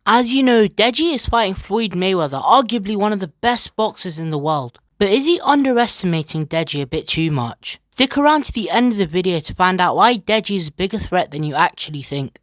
As you know, Deji is fighting Floyd Mayweather, arguably one of the best boxers in the world. But is he underestimating Deji a bit too much? Stick around to the end of the video to find out why Deji is a bigger threat than you actually think.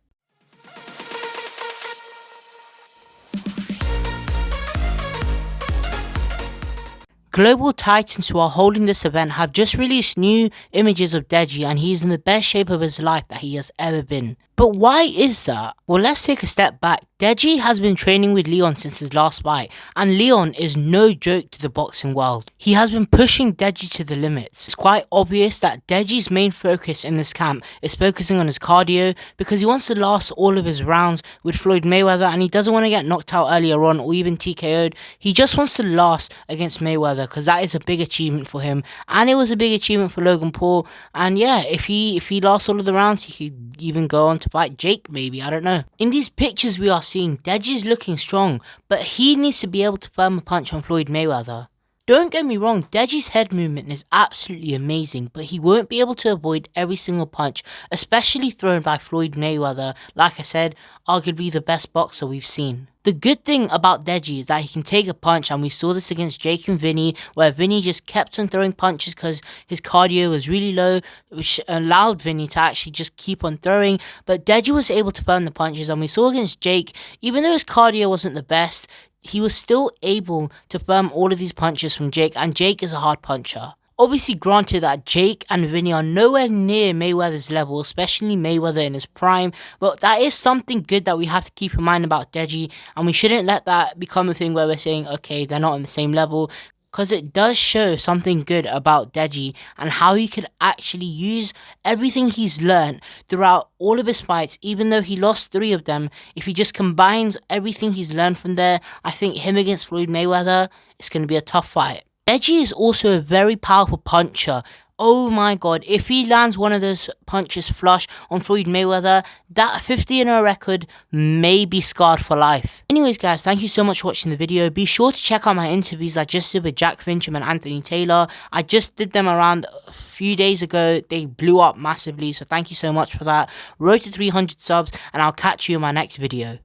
Global titans who are holding this event have just released new images of Deji, and he is in the best shape of his life that he has ever been. But why is that? Well, let's take a step back. Deji has been training with Leon since his last fight, and Leon is no joke to the boxing world. He has been pushing Deji to the limits. It's quite obvious that Deji's main focus in this camp is focusing on his cardio because he wants to last all of his rounds with Floyd Mayweather, and he doesn't want to get knocked out earlier on or even TKO'd. He just wants to last against Mayweather because that is a big achievement for him, and it was a big achievement for Logan Paul. And yeah, if he lasts all of the rounds, he could even go on to fight Jake, maybe, I don't know. In these pictures we are seeing, Deji is looking strong, but he needs to be able to firm a punch on Floyd Mayweather. Don't get me wrong, Deji's head movement is absolutely amazing, but he won't be able to avoid every single punch, especially thrown by Floyd Mayweather, like I said, arguably the best boxer we've seen. The good thing about Deji is that he can take a punch, and we saw this against Jake and Vinny, where Vinny just kept on throwing punches because his cardio was really low, which allowed Vinny to actually just keep on throwing, but Deji was able to firm the punches, and we saw against Jake, even though his cardio wasn't the best, he was still able to firm all of these punches from Jake, and Jake is a hard puncher. Obviously, granted that Jake and Vinny are nowhere near Mayweather's level, especially Mayweather in his prime, but that is something good that we have to keep in mind about Deji, and we shouldn't let that become a thing where we're saying, okay, they're not on the same level, because it does show something good about Deji and how he could actually use everything he's learned throughout all of his fights, even though he lost 3 of them. If he just combines everything he's learned from there, I think him against Floyd Mayweather is going to be a tough fight. Deji is also a very powerful puncher. Oh my god, if he lands one of those punches flush on Floyd Mayweather, that 50-0 record may be scarred for life. Anyways guys, thank you so much for watching the video. Be sure to check out my interviews I just did with Jack Fincham and Anthony Taylor. I just did them around a few days ago. They blew up massively, so thank you so much for that. Road to 300 subs, and I'll catch you in my next video.